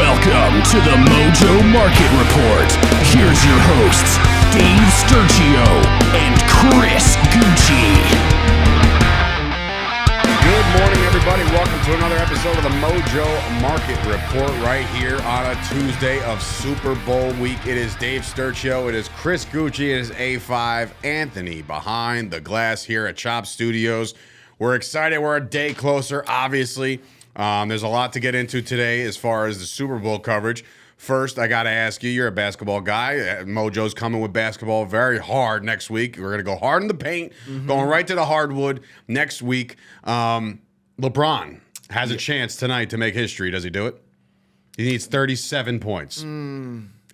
Welcome to the Mojo Market Report. Here's your hosts, Dave Sturcio and Chris Gucci. Good morning, everybody. Welcome to another episode of the Mojo Market Report right here on a Tuesday of Super Bowl week. It is Dave Sturcio. It is Chris Gucci. It is A5 Anthony behind the glass here at Chop Studios. We're excited. We're a day closer, obviously. There's a lot to get into today as far as the Super Bowl coverage. First, I got to ask you, you're a basketball guy. Mojo's coming with basketball very hard next week. We're going to go hard in the paint, going right to the hardwood next week. LeBron has a chance tonight to make history. Does he do it? He needs 37 points.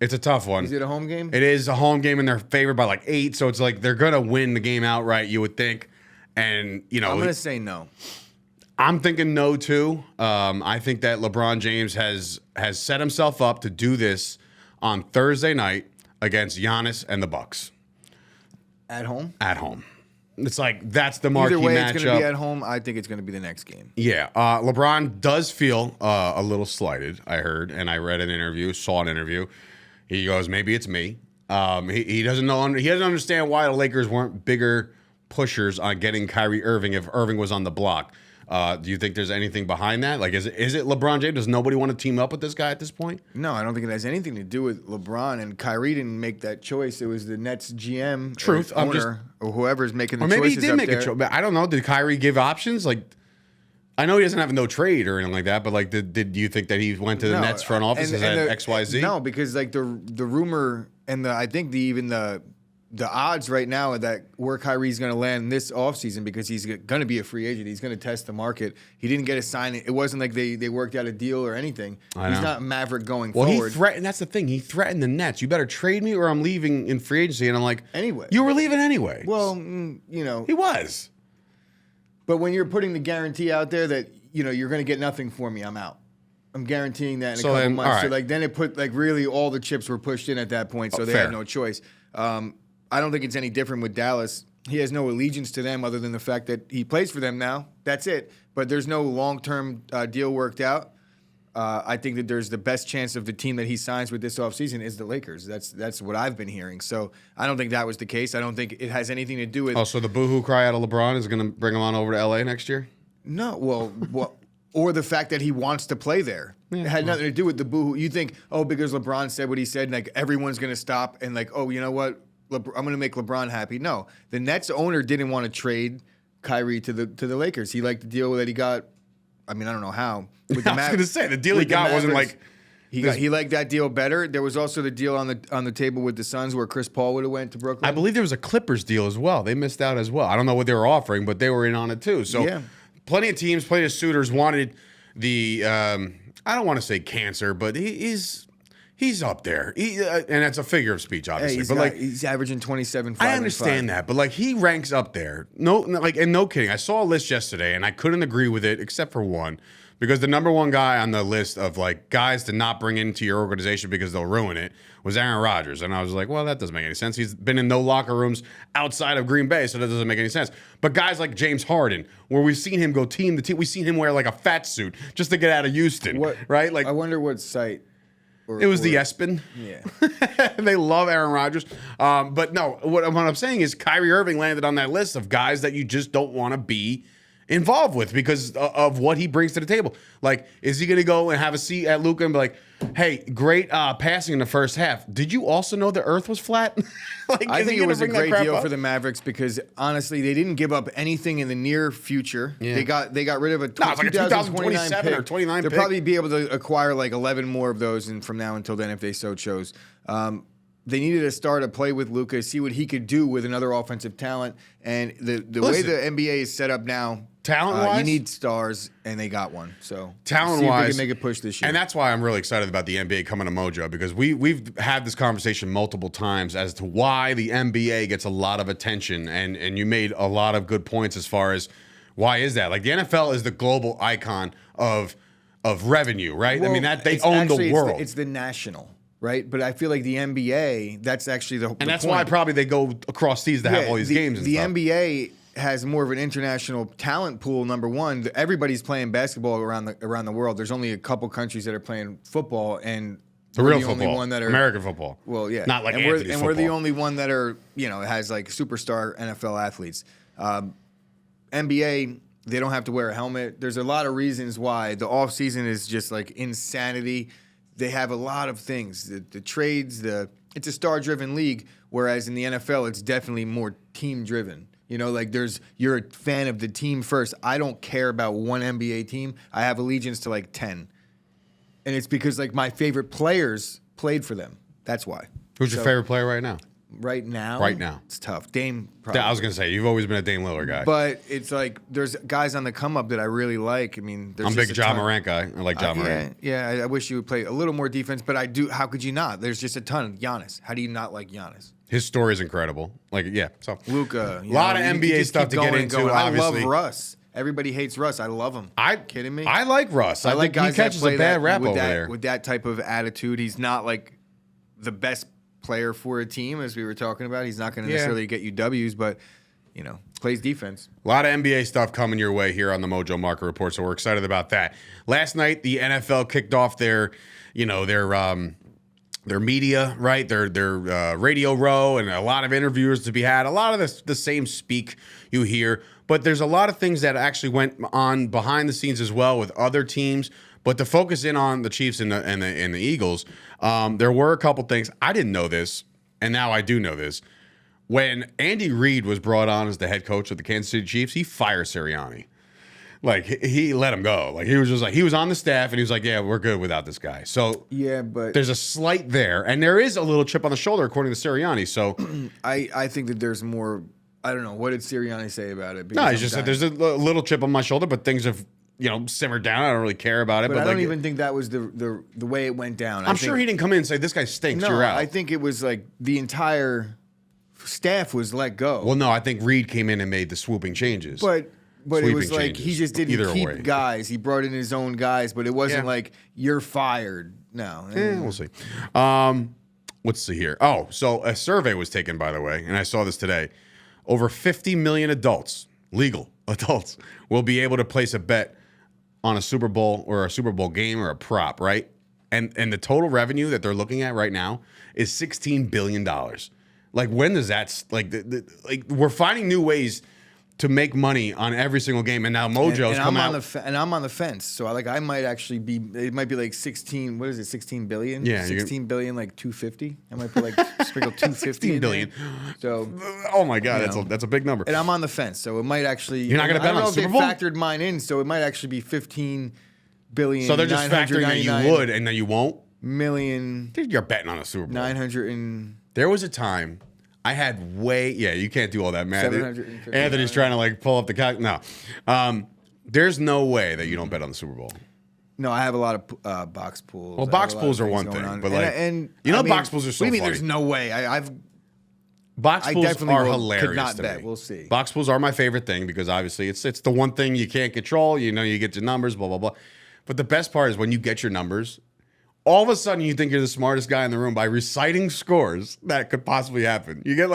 It's a tough one. Is it a home game? It is a home game, and they're favored by like 8, so it's like they're going to win the game outright, you would think. And, you know, I'm going to say no. I'm thinking no, too. I think that LeBron James has set himself up to do this on Thursday night against Giannis and the Bucks. At home? At home. It's like that's the marquee Either way, matchup. it's going to be at home. I think it's going to be the next game. Yeah. LeBron does feel a little slighted, I heard, and I read an interview, saw an interview. He goes, maybe it's me. He doesn't know. He doesn't understand why the Lakers weren't bigger pushers on getting Kyrie Irving if Irving was on the block. Do you think there's anything behind that? Like, is it LeBron James? Does nobody want to team up with this guy at this point? No, I don't think it has anything to do with LeBron. And Kyrie didn't make that choice. It was the Nets GM, Truth. or owner, or whoever's making the or choices. maybe he did up make there. a choice. I don't know. Did Kyrie give options? Like, I know he doesn't have no trade or anything like that, but like, did you think that he went to the Nets front office and said XYZ? No, because like the rumor and I think even the odds right now are that where Kyrie's going to land this offseason, because he's going to be a free agent. He's going to test the market. He didn't get a sign. It wasn't like they worked out a deal or anything. He's not Maverick going forward. He threatened. That's the thing. He threatened the Nets. You better trade me or I'm leaving in free agency. And I'm like, anyway. You were leaving anyway. Well, you know. He was. But when you're putting the guarantee out there that, you know, you're going to get nothing for me, I'm out. I'm guaranteeing that in a couple months. Right. So like then it put like really all the chips were pushed in at that point. So they fair. had no choice. I don't think it's any different with Dallas. He has no allegiance to them other than the fact that he plays for them now. That's it. But there's no long-term deal worked out. I think that there's the best chance of the team that he signs with this offseason is the Lakers. That's what I've been hearing. So I don't think that was the case. I don't think it has anything to do with. Oh, so the boohoo cry out of LeBron is going to bring him on over to LA next year? No, well, or the fact that he wants to play there. It had nothing to do with the boohoo. You think, because LeBron said what he said, and like everyone's going to stop and like, you know what? I'm going to make LeBron happy. No, the Nets owner didn't want to trade Kyrie to the Lakers. He liked the deal that he got. I mean, I don't know how. With the I was going to say the deal he got wasn't like he liked that deal better. There was also the deal on the table with the Suns where Chris Paul would have went to Brooklyn. I believe there was a Clippers deal as well. They missed out as well. I don't know what they were offering, but they were in on it too. So plenty of teams, plenty of suitors wanted the. I don't want to say cancer, but He's up there, and that's a figure of speech, obviously. He's averaging 27. 5 I understand that, but like he ranks up there. No kidding. I saw a list yesterday, and I couldn't agree with it except for one, because the number one guy on the list of like guys to not bring into your organization because they'll ruin it was Aaron Rodgers, and I was like, well, that doesn't make any sense. He's been in no locker rooms outside of Green Bay, so that doesn't make any sense. But guys like James Harden, where we've seen him go team to team, we've seen him wear like a fat suit just to get out of Houston, right? Like I wonder what site. It was the ESPN. Yeah. They love Aaron Rodgers. But no, what I'm saying is Kyrie Irving landed on that list of guys that you just don't want to be involved with because of what he brings to the table. Like, is he going to go and have a seat at Luka and be like, hey, great passing in the first half. Did you also know the earth was flat? I think it was a great deal for the Mavericks because, honestly, they didn't give up anything in the near future. Yeah. They got rid of a 2027 or 29 They'll pick. probably be able to acquire like 11 more of those and from now until then if they so chose. They needed to start a play with Luka, see what he could do with another offensive talent. And the way the NBA is set up now, talent-wise, you need stars, and they got one. So talent-wise, see if they can make a push this year. And that's why I'm really excited about the NBA coming to Mojo, because we've had this conversation multiple times as to why the NBA gets a lot of attention, and you made a lot of good points as far as why is that? Like the NFL is the global icon of revenue, right? Well, I mean that they own the world. It's the national. Right, but I feel like the NBA, that's actually the and that's point. why probably they go across seas to have all these games. And the stuff. NBA has more of an international talent pool. Number one, everybody's playing basketball around the world. There's only a couple countries that are playing football, and The real the football, only one that are American football. Well, yeah, not like and Anthony's we're the football. only one that are has like superstar NFL athletes. NBA, they don't have to wear a helmet. There's a lot of reasons why the off season is just like insanity. They have a lot of things, the trades, it's a star driven league. Whereas in the NFL, it's definitely more team driven. Like you're a fan of the team first. I don't care about one NBA team. I have allegiance to like 10. And it's because like my favorite players played for them. That's why. Who's your favorite player right now? Right now? Right now. It's tough. Dame, probably. I was going to say, you've always been a Dame Lillard guy. But it's like there's guys on the come up that I really like. I mean, there's I'm a just big a Ja ton. Morant guy. I like Ja Morant. Yeah, I wish you would play a little more defense, but I do. How could you not? There's just a ton. Giannis. How do you not like Giannis? His story is incredible. So Luka. a lot of NBA stuff to get into. Obviously, I love Russ. Everybody hates Russ. I love him. Kidding me? me? I like Russ. I like think he guys that catches play a bad that, rap with over that, there. with that type of attitude. He's not like the best player for a team, as we were talking about. He's not going to necessarily get you W's, but plays defense. A lot of NBA stuff coming your way here on the Mojo Market Report, so we're excited about that. Last night, the NFL kicked off their media, right? Their radio row, and a lot of interviewers to be had. A lot of the same speak you hear, but there's a lot of things that actually went on behind the scenes as well with other teams. But to focus in on the Chiefs and the Eagles, there were a couple things. I didn't know this, and now I do know this. When Andy Reid was brought on as the head coach of the Kansas City Chiefs, he fired Sirianni. Like, he let him go. Like, he was on the staff, and he was like, yeah, we're good without this guy. So Yeah, but there's a slight there, and there is a little chip on the shoulder, according to Sirianni. So I think that there's more. I don't know. What did Sirianni say about it? no, he just said there's a little chip on my shoulder, but things have simmered down. I don't really care about it. But I don't like, even think that was the way it went down. I'm sure he didn't come in and say, this guy stinks, No, you're out. I think it was like the entire staff was let go. Well, no, I think Reid came in and made the swooping changes. But it Sweeping was like he changes. just didn't Either keep way. guys. He brought in his own guys, but it wasn't Yeah. like you're fired. No. We'll see. Let's see here. Oh, so a survey was taken, by the way, and I saw this today. Over 50 million adults, legal adults, will be able to place a bet on a Super Bowl or a Super Bowl game or a prop, right? And the total revenue that they're looking at right now is $16 billion. Like, when does that like we're finding new ways to make money on every single game, and now Mojo's come out. And I'm on the fence. So I might actually be. It might be like 16. What is it? 16 billion. Yeah, 16 billion, like 250. I might put like sprinkle 250. 16 in billion. there. So. Oh my God, You know. that's a big number. And I'm on the fence, so it might actually. You're not gonna bet I don't on know if Super they Bowl? factored mine in, so it might actually be 15 billion. So they're just factoring that you 999 would and that you won't. million. Dude, you're betting on a Super Bowl. 900 and. There was a time I had you can't do all that math. 750. Anthony's trying to like pull up the calc. No. There's no way that you don't bet on the Super Bowl. No, I have a lot of box pools. Well, I have box a lot pools of are things one going thing, on. but like, and I mean, box pools are so What do you mean? funny. There's no way. Box I pools definitely are could hilarious not to bet. me. We'll see. Box pools are my favorite thing because obviously it's the one thing you can't control. You get your numbers, blah, blah, blah. But the best part is when you get your numbers, all of a sudden you think you're the smartest guy in the room by reciting scores that could possibly happen. You get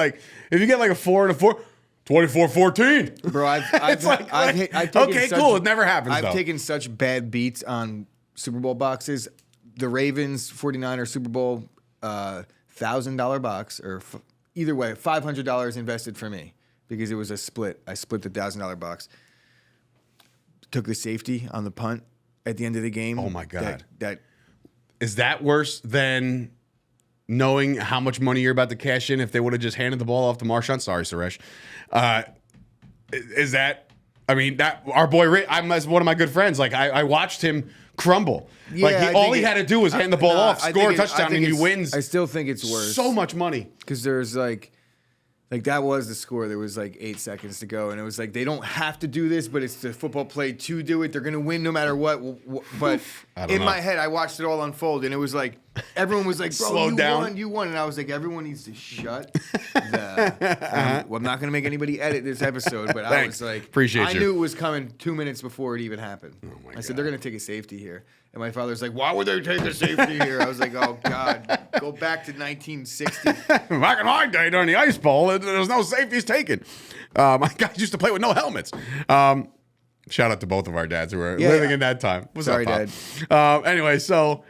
if you get like a 4 and a 4, 24-14. Bro, I've taken okay, cool. It never happens, I've though. taken such bad beats on Super Bowl boxes. The Ravens 49er Super Bowl $1,000 box, or either way, $500 invested for me because it was a split. I split the $1,000 box. Took the safety on the punt at the end of the game. Oh my God. That Is that worse than knowing how much money you're about to cash in if they would have just handed the ball off to Marshawn? Sorry, Suresh. Is that? I mean, that our boy Rick, as one of my good friends, like I watched him crumble. Yeah, like all he had to do was hand the ball off, score a touchdown, and he wins. I still think it's worse. So much money. Because there's like that was the score. There was like 8 seconds to go, and it was like they don't have to do this, but it's the football play to do it. They're gonna win no matter what. But I don't know. my head, I watched it all unfold, and it was like everyone was like, "Bro, Slow down. you won," and I was like, "Everyone needs to shut." Well, I'm not gonna make anybody edit this episode, but I Thanks. was like, Appreciate I you. knew it was coming 2 minutes before it even happened. my I said God. they're gonna take a safety here. And my father's like, "Why would they take a safety here?" I was like, "Oh God, go back to 1960." Back in my day during the Ice Bowl, there was no safeties taken. My guys used to play with no helmets. Shout out to both of our dads who were living in that time. What's Sorry, up, Pop? Anyway, so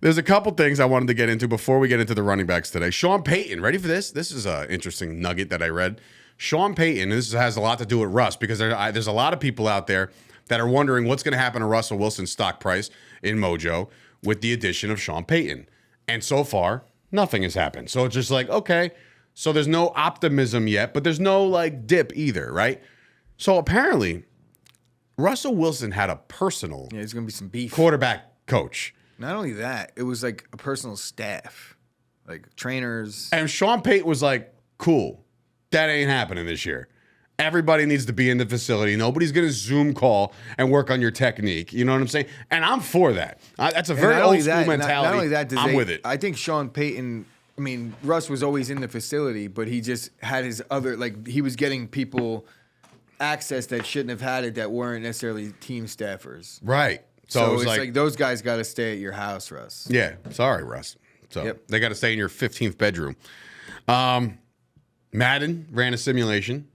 there's a couple things I wanted to get into before we get into the running backs today. Sean Payton, ready for this? This is an interesting nugget that I read. Sean Payton, this has a lot to do with Russ because there's a lot of people out there that are wondering what's going to happen to Russell Wilson's stock price in Mojo with the addition of Sean Payton. And so far, nothing has happened. So it's just like, okay, so there's no optimism yet, but there's no like dip either, right? So apparently, Russell Wilson had a personal there's going to be some beef. quarterback coach. Not only that, it was like a personal staff, like trainers. And Sean Payton was like, cool, that ain't happening this year. Everybody needs to be in the facility. Nobody's going to Zoom call and work on your technique. You know what I'm saying? And I'm for that. That's a very old school mentality. Not only that, I'm with it. I think Sean Payton, I mean, Russ was always in the facility, but he just had his other, like, he was getting people access that shouldn't have had it that weren't necessarily team staffers. Right. So it was it's like, like those guys got to stay at your house, Russ. yeah, sorry, Russ. So they got to stay in your 15th bedroom. Madden ran a simulation.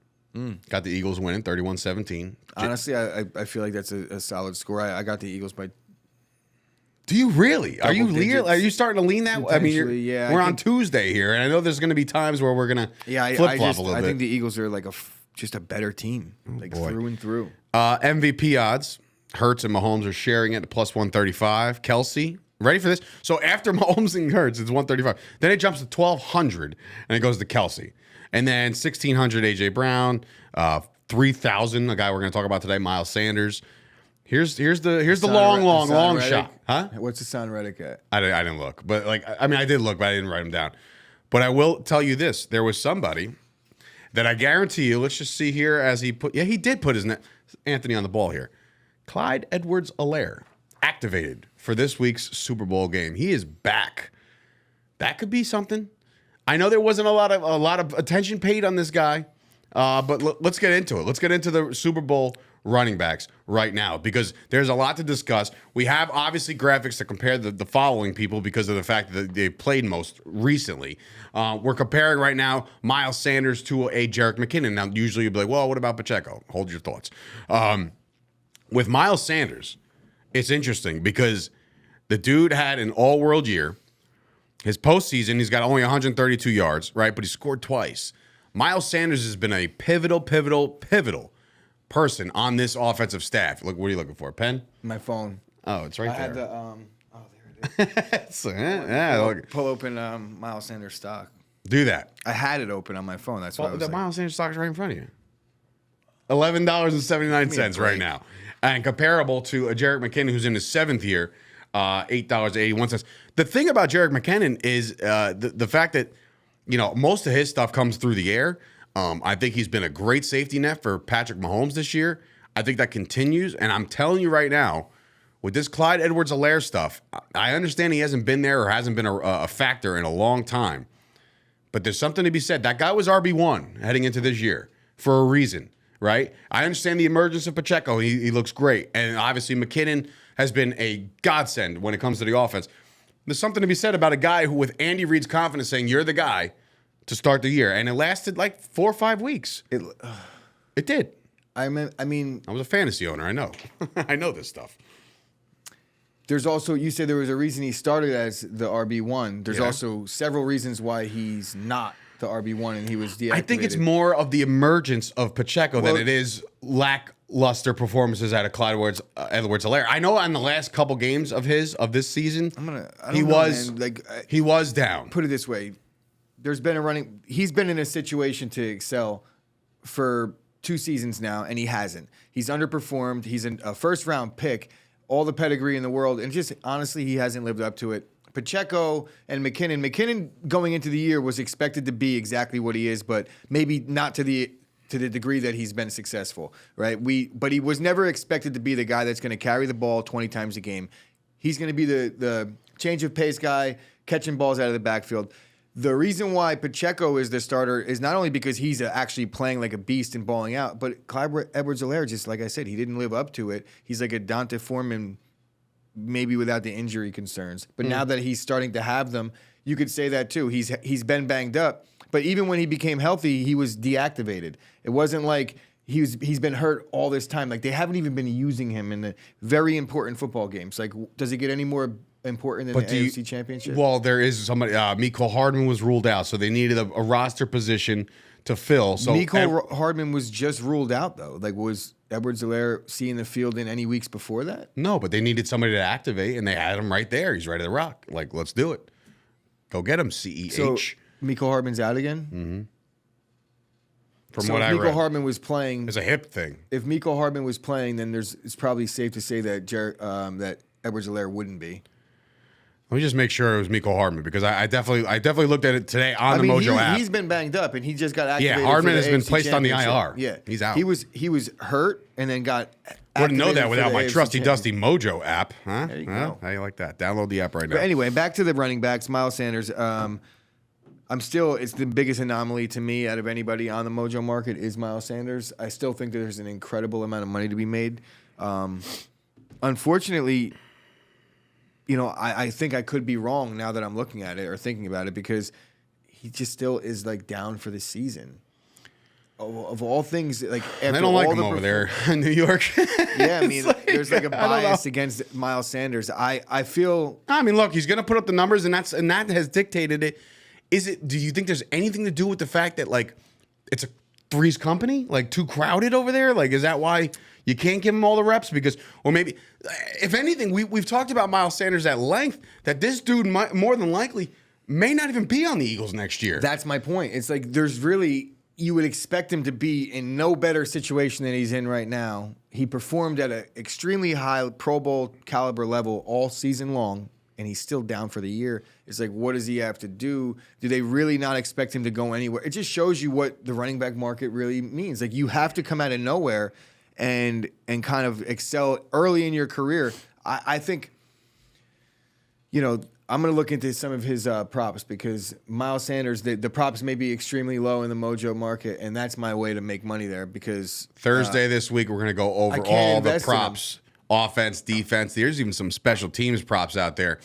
Got the Eagles winning 31-17. Honestly, I feel like that's a solid score. I got the Eagles by. Do you really? Are you starting to lean that way? I mean, yeah, we're on Tuesday here, and I know there's going to be times where we're going to flip-flop a little bit. I think the Eagles are like just a better team, through and through. MVP odds. Hurts and Mahomes are sharing it at plus 135. Kelsey, ready for this? So after Mahomes and Hurts, it's 135. Then it jumps to 1,200, and it goes to Kelsey. And then 1,600, A.J. Brown. 3,000, a guy we're going to talk about today, Miles Sanders. Here's the long shot. Huh? What's Hassan Reddick at? I didn't look. But, I did look, but I didn't write him down. But I will tell you this. There was somebody that I guarantee you, let's just see here as he did put his Anthony on the ball here. Clyde Edwards-Helaire activated for this week's Super Bowl game. He is back. That could be something. I know there wasn't a lot of attention paid on this guy, but let's get into it. Let's get into the Super Bowl running backs right now because there's a lot to discuss. We have obviously graphics to compare the following people because of the fact that they played most recently. We're comparing right now Miles Sanders to a Jerick McKinnon. Now, usually you'll be like, well, what about Pacheco? Hold your thoughts. With Miles Sanders, it's interesting because the dude had an all-world year. His postseason, he's got only 132 yards, right? But he scored twice. Miles Sanders has been a pivotal person on this offensive staff. Look, what are you looking for? A pen? My phone. Oh, it's right there. I had the there it is. Pull open Miles Sanders stock. Do that. I had it open on my phone. That's what I was the Miles Sanders stock is right in front of you. $11.79 right now. And comparable to a Jerick McKinnon who's in his 7th year, $8.81. The thing about Jerick McKinnon is the fact that, most of his stuff comes through the air. I think he's been a great safety net for Patrick Mahomes this year. I think that continues. And I'm telling you right now, with this Clyde Edwards-Helaire stuff, I understand he hasn't been there or hasn't been a factor in a long time. But there's something to be said. That guy was RB1 heading into this year for a reason. Right? I understand the emergence of Pacheco. He looks great. And obviously McKinnon has been a godsend when it comes to the offense. There's something to be said about a guy who, with Andy Reid's confidence, saying, you're the guy to start the year. And it lasted like 4 or 5 weeks. It did. I mean, I was a fantasy owner. I know. I know this stuff. There's also, you said there was a reason he started as the RB1. There's also several reasons why he's not the RB1 and he was deactivated. I think it's more of the emergence of Pacheco than it is lackluster performances out of Clyde Edwards-Helaire. I know on the last couple games of this season, he was down. Put it this way. He's been in a situation to excel for 2 seasons now, and he hasn't. He's underperformed. He's a first-round pick, all the pedigree in the world, and just honestly, he hasn't lived up to it. Pacheco and McKinnon going into the year was expected to be exactly what he is, but maybe not to the degree that he's been successful, right? But he was never expected to be the guy that's going to carry the ball 20 times a game. He's going to be the change of pace guy, catching balls out of the backfield. The reason why Pacheco is the starter is not only because he's actually playing like a beast and balling out, but Clyde Edwards-Helaire, just like I said, he didn't live up to it. He's like a Dante Foreman, maybe without the injury concerns. But now that he's starting to have them, you could say that too. He's been banged up, But even when he became healthy, he was deactivated. It wasn't like he's been hurt all this time. Like, they haven't even been using him in the very important football games. Like, does it get any more important than the AFC Championship? Well, there is somebody. Mecole Hardman was ruled out, so they needed a roster position to fill. So Mecole Hardman was just ruled out, though. Like, was Edwards-Helaire seeing the field in any weeks before that? No, but they needed somebody to activate, and they had him right there. He's ready to rock. Like, let's do it. Go get him, CEH. So Mecole Hardman's out again? Mm-hmm. From what I read. If Mecole Hardman was playing... It's a hip thing. If Mecole Hardman was playing, then it's probably safe to say that that Edwards-Helaire wouldn't be. Let me just make sure it was Mecole Hardman, because I definitely looked at it today on the Mojo app. He's been banged up, and he just got activated. Yeah, Hardman has been AFC placed on the IR. Yeah, he's out. He was hurt and then got. Wouldn't know that activated without for my the AFC trusty dusty Mojo app, huh? There you go. How you like that? Download the app right now. But anyway, back to the running backs. Miles Sanders. It's the biggest anomaly to me out of anybody on the Mojo market is Miles Sanders. I still think there's an incredible amount of money to be made. Unfortunately, I think I could be wrong now that I'm looking at it or thinking about it, because he just still is like down for the season. Of all things, like I don't like him over there in New York. Yeah, I mean, there's like a bias against Miles Sanders. I feel. I mean, look, he's going to put up the numbers, and that has dictated it. Do you think there's anything to do with the fact that, like, it's a Three's Company, like, too crowded over there? Like, is that why you can't give him all the reps? Because, or maybe, if anything, we've talked about Miles Sanders at length, that this dude might, more than likely may not even be on the Eagles next year. That's my point. It's like you would expect him to be in no better situation than he's in right now. He performed at an extremely high Pro Bowl caliber level all season long, and he's still down for the year. It's like, what does he have to do? Do they really not expect him to go anywhere? It just shows you what the running back market really means. Like, you have to come out of nowhere and kind of excel early in your career. I think, I'm going to look into some of his props, because Miles Sanders, the props may be extremely low in the Mojo market, and that's my way to make money there, because Thursday this week, we're going to go over all the props, offense, defense. There's even some special teams props out there.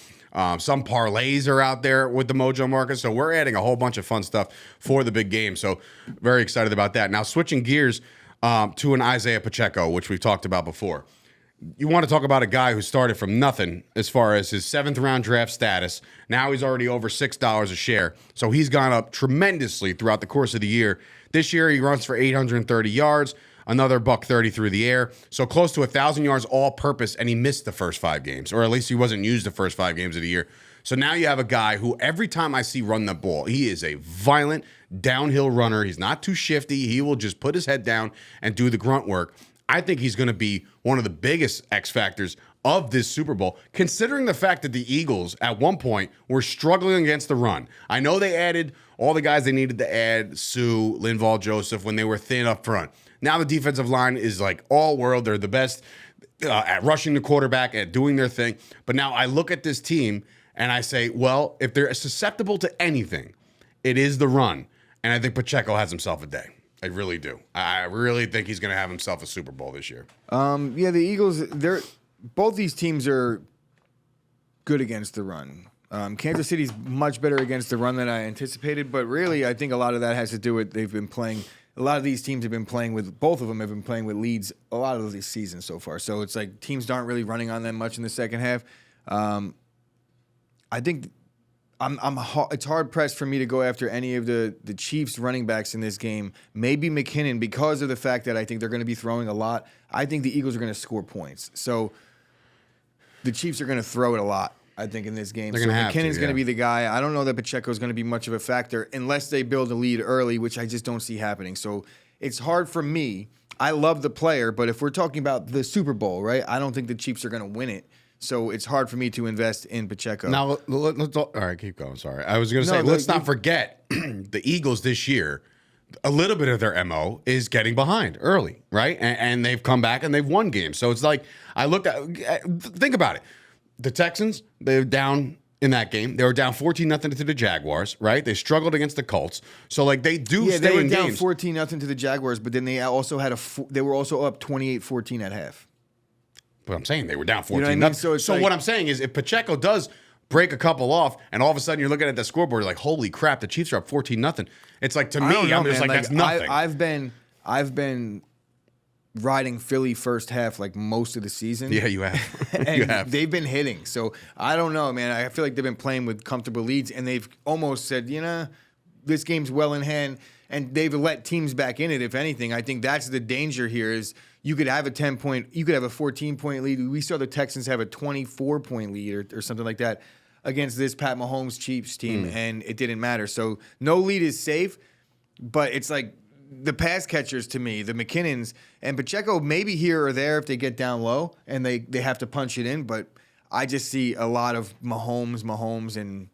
Some parlays are out there with the Mojo market, so we're adding a whole bunch of fun stuff for the big game. So very excited about that. Now, switching gears to an Isaiah Pacheco, which we've talked about before. You want to talk about a guy who started from nothing as far as his 7th-round draft status. Now he's already over $6 a share. So he's gone up tremendously throughout the course of the year. This year he runs for 830 yards, another $130 through the air. So close to 1,000 yards all-purpose, and he missed the first 5 games, or at least he wasn't used the first 5 games of the year. So now you have a guy who every time I see run the ball, he is a violent downhill runner. He's not too shifty. He will just put his head down and do the grunt work. I think he's going to be one of the biggest X factors of this Super Bowl, considering the fact that the Eagles at one point were struggling against the run. I know they added all the guys they needed to add, Sue, Linval Joseph, when they were thin up front. Now the defensive line is like all world. They're the best at rushing the quarterback, at doing their thing. But now I look at this team and I say, well, if they're susceptible to anything, it is the run. And I think Pacheco has himself a day. I really do. I really think he's going to have himself a Super Bowl this year. Yeah, the Eagles, both these teams are good against the run. Kansas City's much better against the run than I anticipated, but really I think a lot of that has to do with a lot of these teams have been playing with, both of them have been playing with leads a lot of this season so far. So it's like teams aren't really running on them much in the second half. I think it's hard pressed for me to go after any of the Chiefs running backs in this game. Maybe McKinnon, because of the fact that I think they're going to be throwing a lot. I think the Eagles are going to score points. So the Chiefs are going to throw it a lot, I think, in this game. So McKinnon's going to be the guy. I don't know that Pacheco is going to be much of a factor unless they build a lead early, which I just don't see happening. So it's hard for me. I love the player, but if we're talking about the Super Bowl, right, I don't think the Chiefs are going to win it. So it's hard for me to invest in Pacheco. Now, let's all right, keep going. Sorry. I was going to say, let's not forget the Eagles this year. A little bit of their MO is getting behind early, right? And they've come back and they've won games. So it's like, think about it. The Texans, they're down in that game. They were down 14-0 to the Jaguars, right? They struggled against the Colts. So like they do stay they were in down games. 14-0 to the Jaguars, but then they also had they were also up 28-14 at half. But I'm saying they were down 14-0. You know what I mean? So what I'm saying is if Pacheco does break a couple off, and all of a sudden you're looking at the scoreboard, you're like, holy crap, the Chiefs are up 14-0. It's like, to me, I don't know, I'm just man. like, that's nothing. I've been riding Philly first half like most of the season. Yeah, you have. And You have. they've been hitting. So I don't know, man. I feel like they've been playing with comfortable leads, and they've almost said, this game's well in hand, and they've let teams back in it, if anything. I think that's the danger here is you could have a 10-point, you could have a 14-point lead. We saw the Texans have a 24-point lead or something like that against this Pat Mahomes Chiefs team, and it didn't matter. So no lead is safe, but it's like the pass catchers to me, the McKinnons and Pacheco, maybe here or there if they get down low and they have to punch it in. But I just see a lot of Mahomes, and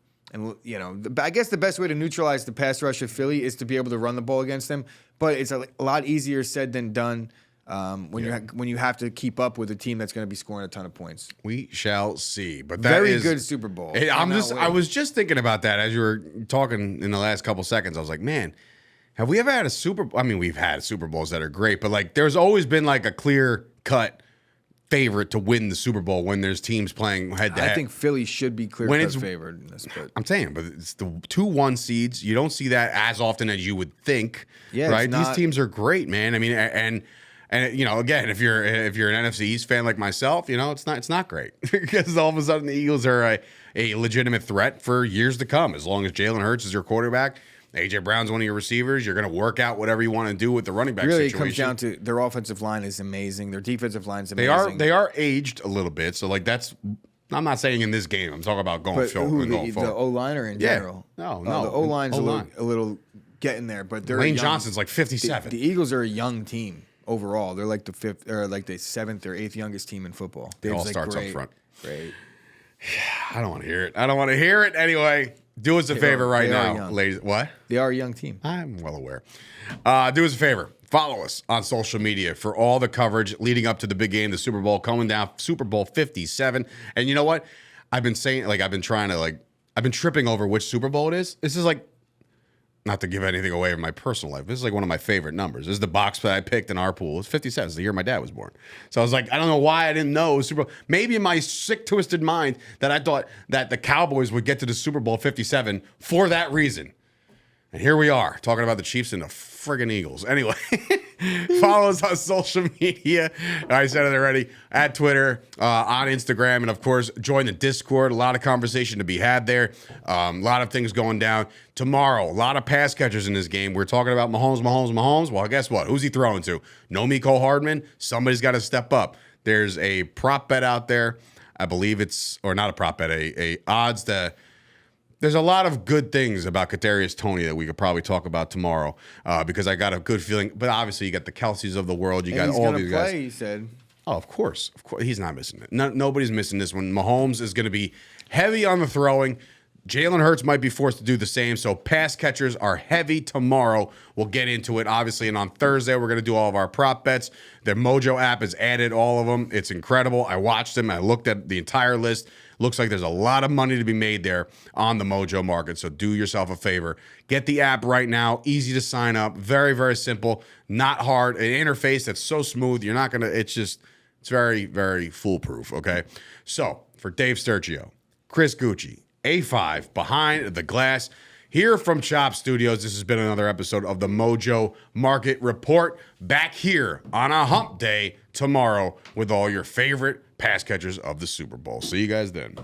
I guess the best way to neutralize the pass rush of Philly is to be able to run the ball against them. But it's a lot easier said than done when you have to keep up with a team that's going to be scoring a ton of points. We shall see. But that Very is good Super Bowl. I was just thinking about that as you were talking in the last couple seconds. I was like, man, have we ever had a Super Bowl? I mean, we've had Super Bowls that are great, but like there's always been like a clear cut favorite to win the Super Bowl when there's teams playing head to head. I think Philly should be clear-cut favored in this. But I'm saying, but it's the 2-1 seeds. You don't see that as often as you would think. Yeah, right. These teams are great, man. I mean, and again, if you're an NFC East fan like myself, it's not great because all of a sudden the Eagles are a legitimate threat for years to come. As long as Jalen Hurts is your quarterback, A.J. Brown's one of your receivers, you're going to work out whatever you want to do with the running back really, situation. it comes down to their offensive line is amazing. Their defensive line is amazing. They are aged a little bit, so like that's. I'm not saying in this game. I'm talking about going forward. The O-line or in general? No. The O-line's a little getting there, but they're Lane Johnson's like 57. The Eagles are a young team overall. They're like the fifth or like the seventh or eighth youngest team in football. It all starts up front. Great. I don't want to hear it. Anyway, do us a favor right now, ladies. What? They are a young team. I'm well aware. Do us a favor. Follow us on social media for all the coverage leading up to the big game, the Super Bowl coming down, Super Bowl 57. And you know what? I've been tripping over which Super Bowl it is. This is like, not to give anything away in my personal life, this is like one of my favorite numbers. This is the box that I picked in our pool. It's 57. It's the year my dad was born. So I was like, I don't know why I didn't know it was Super Bowl. Maybe in my sick, twisted mind that I thought that the Cowboys would get to the Super Bowl 57 for that reason. And here we are, talking about the Chiefs and the friggin' Eagles. Anyway, follow us on social media. I said it already, at Twitter, on Instagram, and of course, join the Discord. A lot of conversation to be had there. A lot of things going down. Tomorrow, a lot of pass catchers in this game. We're talking about Mahomes. Well, guess what? Who's he throwing to? No Mecole Hardman. Somebody's got to step up. There's a prop bet out there. I believe it's, or not a prop bet, a odds that. There's a lot of good things about Kadarius Toney that we could probably talk about tomorrow because I got a good feeling. But obviously, you got the Kelce's of the world. You got all these guys. He said. Oh, of course. He's not missing it. Nobody's missing this one. Mahomes is going to be heavy on the throwing. Jalen Hurts might be forced to do the same. So pass catchers are heavy tomorrow. We'll get into it, obviously. And on Thursday, we're going to do all of our prop bets. The Mojo app has added all of them. It's incredible. I watched them. I looked at the entire list. Looks like there's a lot of money to be made there on the Mojo market. So do yourself a favor. Get the app right now. Easy to sign up. Very, very simple. Not hard. An interface that's so smooth. You're not going to, it's very, very foolproof. Okay. So for Dave Sturchio, Chris Gucci, A5 behind the glass here from Chop Studios. This has been another episode of the Mojo Market Report. Back here on a hump day tomorrow with all your favorite pass catchers of the Super Bowl. See you guys then.